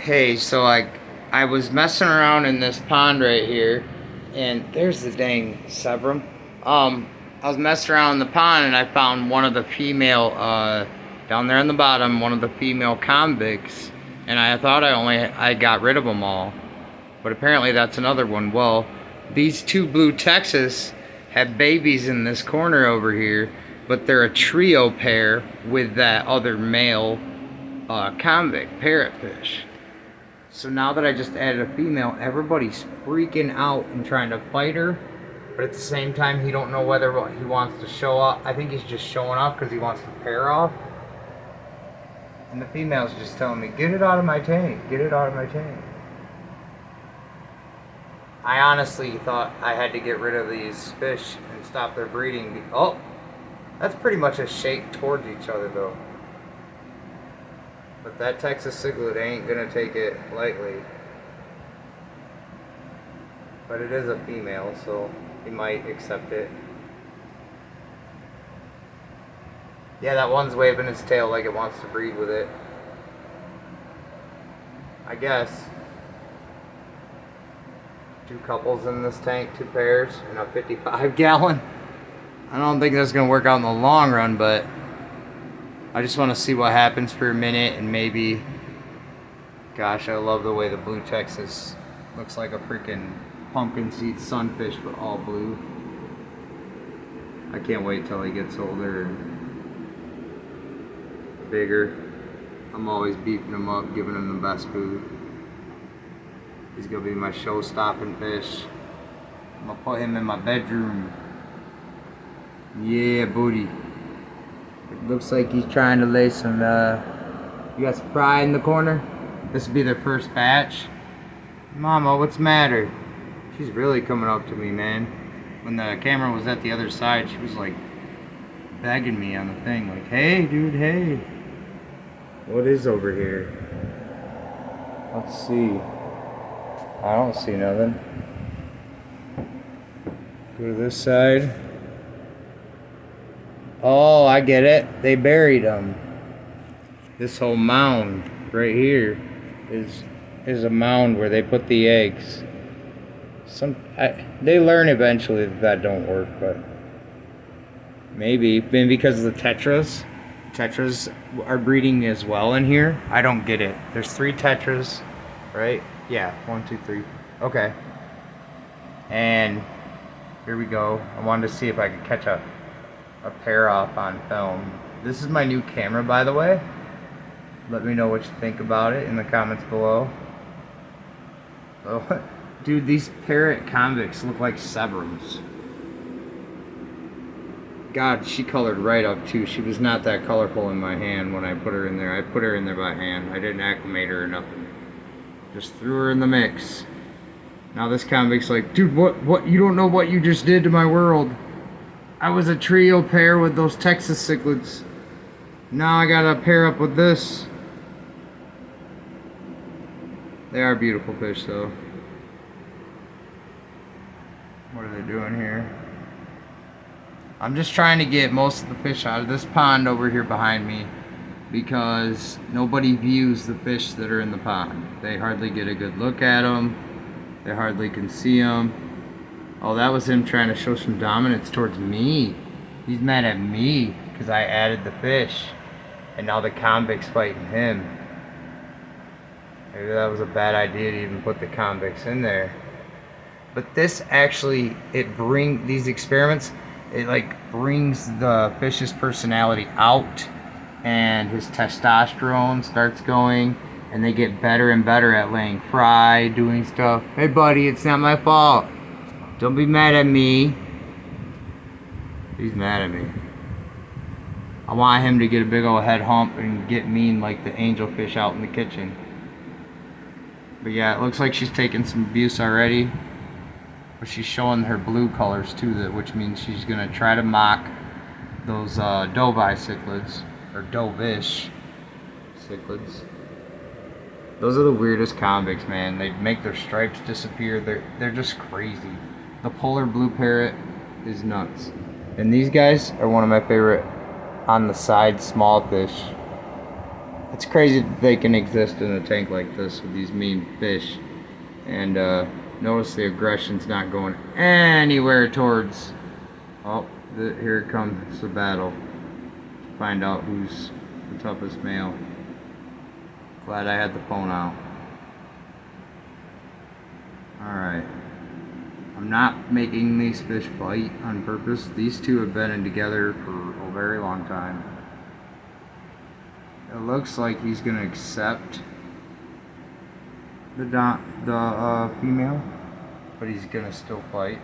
Hey, so I was messing around in this pond right here, and there's the dang severum. I was messing around in the pond and I found one of the female, down there on the bottom, one of the female convicts, and I thought I got rid of them all, but apparently that's another one. Well, these two blue Texas have babies in this corner over here, but they're a trio pair with that other male convict parrotfish. So now that I just added a female, everybody's freaking out and trying to fight her. But at the same time, he don't know whether he wants to show up. I think he's just showing up because he wants to pair off. And the female's just telling me, get it out of my tank, get it out of my tank. I honestly thought I had to get rid of these fish and stop their breeding. Oh, that's pretty much a shake towards each other though. But that Texas cichlid ain't gonna take it lightly. But it is a female, so he might accept it. Yeah, that one's waving its tail like it wants to breed with it. I guess. Two couples in this tank, two pairs, and a 55-gallon. I don't think that's gonna work out in the long run, but I just want to see what happens for a minute, and maybe, gosh, I love the way the blue Texas looks like a freaking pumpkin seed sunfish, but all blue. I can't wait till he gets older and bigger. I'm always beefing him up, giving him the best food. He's gonna be my show-stopping fish. I'm gonna put him in my bedroom. Yeah, booty. It looks like he's trying to lay some, you got some fry in the corner? This will be their first batch. Mama, what's the matter? She's really coming up to me, man. When the camera was at the other side, she was like begging me on the thing, like, hey, dude, hey. What is over here? Let's see. I don't see nothing. Go to this side. Oh, I get it. They buried them. This whole mound right here is a mound where they put the eggs. They learn eventually that don't work, but maybe because of the tetras. Tetras are breeding as well in here. I don't get it. There's 3 tetras, right? Yeah, 1, 2, 3. Okay. And here we go. I wanted to see if I could catch a pair off on film. This is my new camera, by the way. Let me know what you think about it in the comments below. Oh, dude, these parrot convicts look like severums. God, she colored right up too. She was not that colorful in my hand when I put her in there. I put her in there by hand. I didn't acclimate her or nothing. Just threw her in the mix. Now this convict's like, dude, what? You don't know what you just did to my world. I was a trio pair with those Texas cichlids. Now I gotta pair up with this. They are beautiful fish though. What are they doing here? I'm just trying to get most of the fish out of this pond over here behind me, because nobody views the fish that are in the pond. They hardly get a good look at them. They hardly can see them. Oh, that was him trying to show some dominance towards me. He's mad at me because I added the fish, and now the convict's fighting him. Maybe that was a bad idea to even put the convicts in there. But this actually, these experiments, it like brings the fish's personality out, and his testosterone starts going, and they get better and better at laying fry, doing stuff. Hey buddy, it's not my fault. Don't be mad at me. He's mad at me. I want him to get a big old head hump and get mean like the angelfish out in the kitchen. But yeah, it looks like she's taking some abuse already. But she's showing her blue colors too, which means she's gonna try to mock those dovi cichlids, or dovish cichlids. Those are the weirdest convicts, man. They make their stripes disappear. They're just crazy. The polar blue parrot is nuts. And these guys are one of my favorite on the side small fish. It's crazy that they can exist in a tank like this with these mean fish. And notice the aggression's not going anywhere towards. Oh, here it comes the battle. Find out who's the toughest male. Glad I had the phone out. Alright. I'm not making these fish bite on purpose. These two have been in together for a very long time. It looks like he's going to accept the female, but he's going to still fight.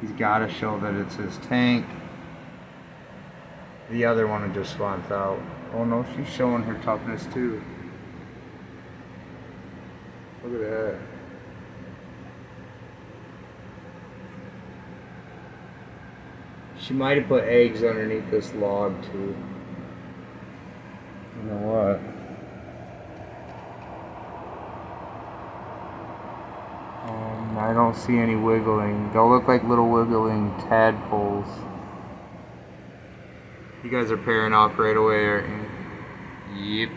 He's got to show that it's his tank. The other one just wants out. Oh no, she's showing her toughness too. Look at that. She might have put eggs underneath this log too. You know what? I don't see any wiggling. They'll look like little wiggling tadpoles. You guys are pairing off right away, aren't you? Yep.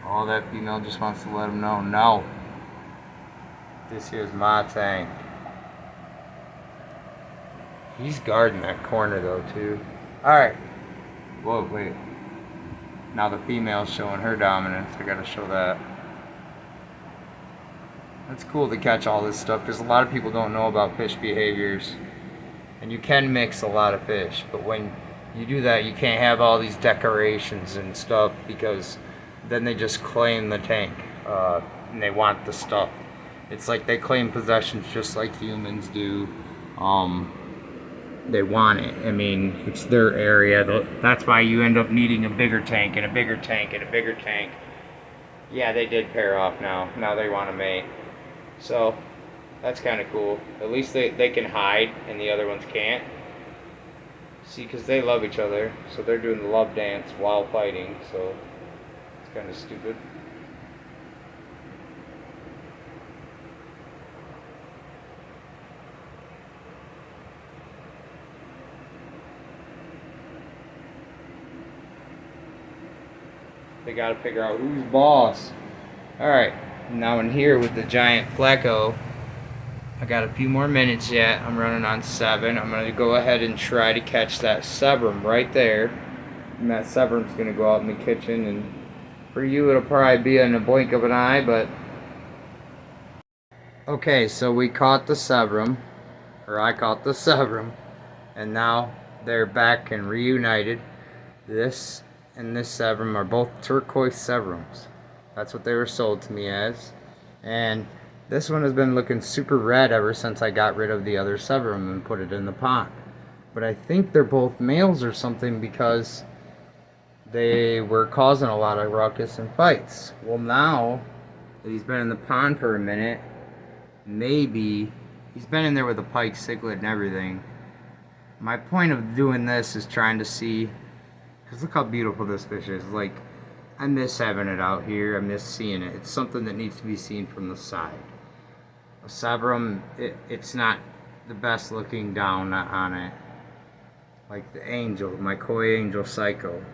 Oh, that female just wants to let him know. No. This here's my tank. He's guarding that corner though, too. Alright. Whoa, wait. Now the female's showing her dominance. I gotta show that. It's cool to catch all this stuff because a lot of people don't know about fish behaviors. And you can mix a lot of fish, but when you do that, you can't have all these decorations and stuff because then they just claim the tank and they want the stuff. It's like they claim possessions just like humans do. They want it. I mean, it's their area. That's why you end up needing a bigger tank and a bigger tank and a bigger tank. Yeah, they did pair off now. Now they want to mate. So, that's kind of cool. At least they can hide and the other ones can't. See, because they love each other. So they're doing the love dance while fighting. So, it's kind of stupid. They gotta figure out who's boss. Alright, now in here with the giant pleco, I got a few more minutes yet. I'm running on 7. I'm gonna go ahead and try to catch that severum right there. And that severum's gonna go out in the kitchen, and for you it'll probably be in a blink of an eye, but... Okay, so we caught the severum, or I caught the severum, and now they're back and reunited. This and this severum are both turquoise severums. That's what they were sold to me as. And this one has been looking super red ever since I got rid of the other severum and put it in the pond. But I think they're both males or something because they were causing a lot of ruckus and fights. Well, now that he's been in the pond for a minute, maybe he's been in there with a pike cichlid and everything. My point of doing this is trying to see, because look how beautiful this fish is. Like, I miss having it out here. I miss seeing it. It's something that needs to be seen from the side. A severum, it's not the best looking down on it. Like the angel, my koi angel Psycho.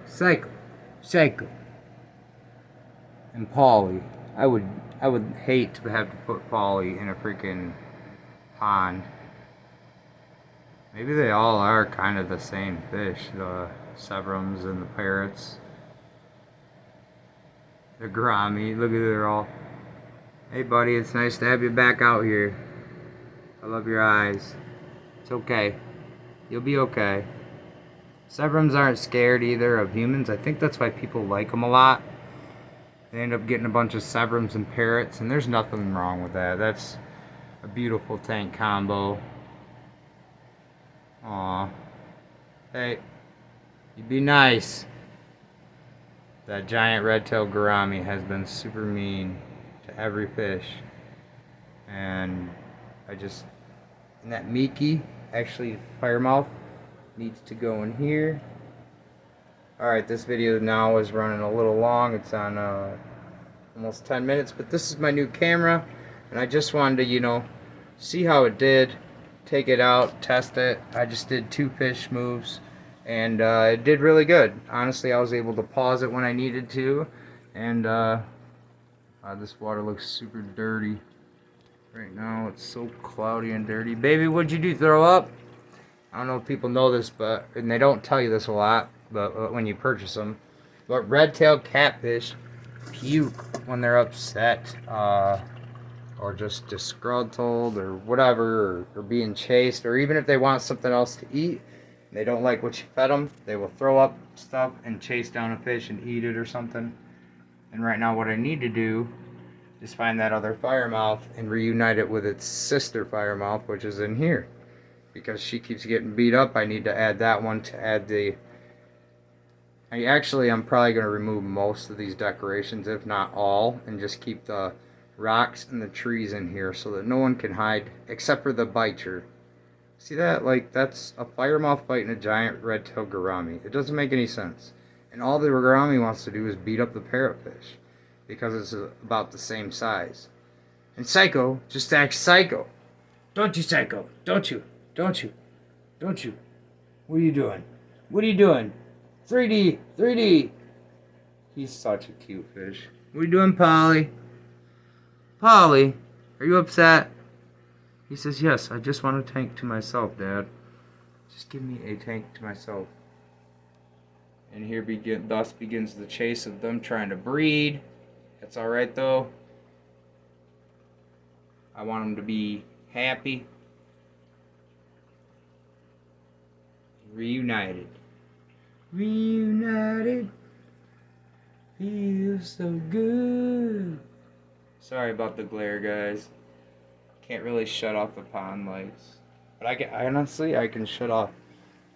And Polly. I would hate to have to put Polly in a freaking pond. Maybe they all are kind of the same fish, the severums and the parrots. The gourami, look at it, they're all. Hey buddy, it's nice to have you back out here. I love your eyes. It's okay. You'll be okay. Severums aren't scared either of humans. I think that's why people like them a lot. They end up getting a bunch of severums and parrots, and there's nothing wrong with that. That's a beautiful tank combo. Aw. Hey, you be nice. That giant red-tailed gourami has been super mean to every fish. And and that Mickey, actually firemouth, needs to go in here. Alright, this video now is running a little long. It's on almost 10 minutes, but this is my new camera, and I just wanted to, see how it did. Take it out, test it. I just did 2 fish moves, and it did really good. Honestly, I was able to pause it when I needed to, and this water looks super dirty right now. It's so cloudy and dirty. Baby, what'd you do? Throw up? I don't know if people know this, and they don't tell you this a lot, but when you purchase them, but red-tailed catfish puke when they're upset, or just disgruntled, or whatever, or being chased, or even if they want something else to eat, and they don't like what you fed them, they will throw up stuff and chase down a fish and eat it or something. And right now, what I need to do is find that other firemouth and reunite it with its sister firemouth, which is in here. Because she keeps getting beat up, I need to add that one to add the... I'm probably going to remove most of these decorations, if not all, and just keep the rocks and the trees in here so that no one can hide except for the Bircher. See that? Like, that's a firemouth fighting a giant red-tailed gourami. It doesn't make any sense. And all the gourami wants to do is beat up the parrotfish because it's about the same size. And Psycho just acts psycho. Don't you, Psycho? Don't you? Don't you? Don't you? What are you doing? What are you doing? 3D! 3D! He's such a cute fish. What are you doing, Polly? Polly, are you upset? He says, yes, I just want a tank to myself, Dad. Just give me a tank to myself. And here thus begins the chase of them trying to breed. That's alright, though. I want them to be happy. Reunited. Reunited. Feels so good. Sorry about the glare, guys. Can't really shut off the pond lights. But honestly, I can shut off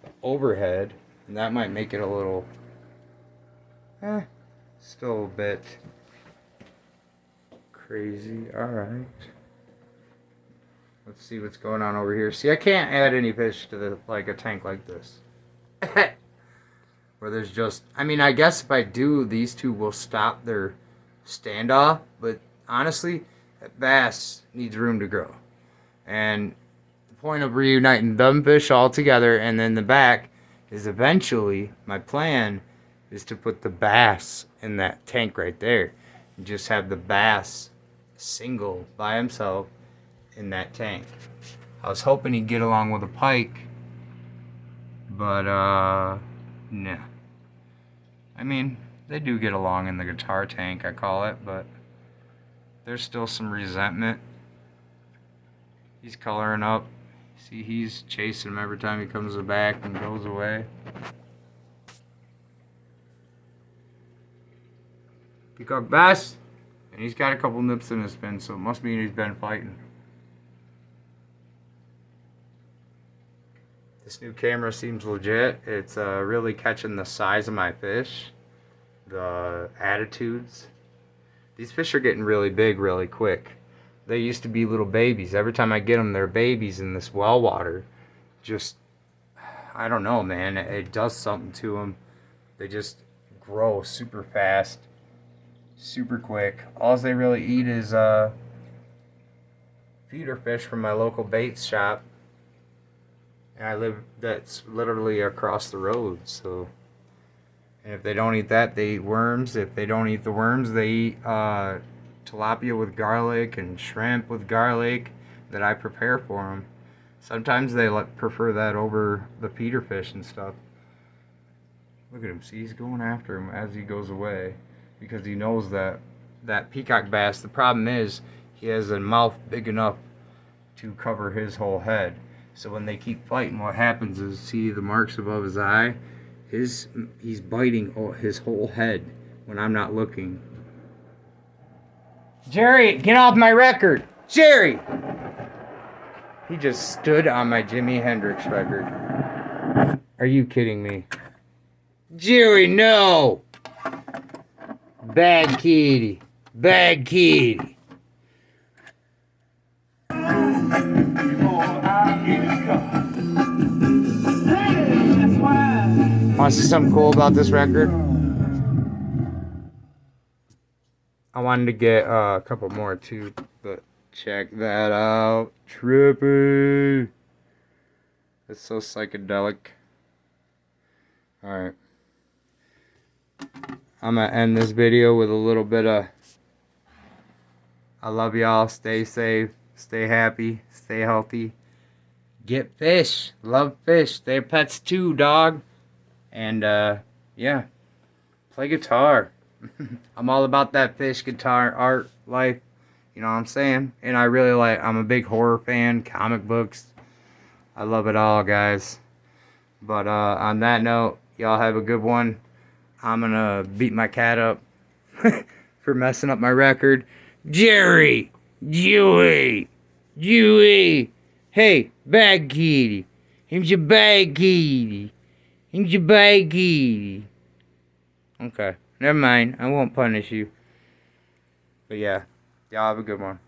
the overhead. And that might make it a little... still a bit crazy. Alright. Let's see what's going on over here. See, I can't add any fish to a tank like this. Where there's just... I mean, I guess if I do, these two will stop their standoff. But honestly, that bass needs room to grow. And the point of reuniting them fish all together and then the back is eventually, my plan is to put the bass in that tank right there. And just have the bass single by himself in that tank. I was hoping he'd get along with a pike, but no. I mean, they do get along in the guitar tank, I call it, but there's still some resentment. He's coloring up. See, he's chasing him every time he comes back and goes away. Peacock bass, and he's got a couple nips in his fin, so it must mean he's been fighting. This new camera seems legit. It's really catching the size of my fish, the attitudes. These fish are getting really big really quick. They used to be little babies. Every time I get them, they're babies in this well water. Just, I don't know, man. It does something to them. They just grow super fast, super quick. All they really eat is feeder fish from my local bait shop. And that's literally across the road, so. And if they don't eat that, they eat worms. If they don't eat the worms, they eat tilapia with garlic and shrimp with garlic that I prepare for them. Sometimes they prefer that over the feeder fish and stuff. Look at him. See, he's going after him as he goes away because he knows that peacock bass, the problem is he has a mouth big enough to cover his whole head. So when they keep fighting, what happens is, see the marks above his eye? He's biting his whole head when I'm not looking. Jerry, get off my record! Jerry! He just stood on my Jimi Hendrix record. Are you kidding me? Jerry, no! Bad kitty. Bad kitty. Want to see something cool about this record? I wanted to get a couple more too, but Check that out. Trippy. It's so psychedelic. Alright. I'm going to end this video with a little bit of I love y'all. Stay safe. Stay happy. Stay healthy. Get fish. Love fish. They're pets too, dog. And, yeah. Play guitar. I'm all about that fish, guitar, art, life. You know what I'm saying? And I'm a big horror fan, comic books. I love it all, guys. But on that note, y'all have a good one. I'm going to beat my cat up for messing up my record. Jerry! Dewey! Hey, bag kitty! Here's your bag kitty! Here's your bag kitty! Okay, never mind. I won't punish you. But yeah, y'all have a good one.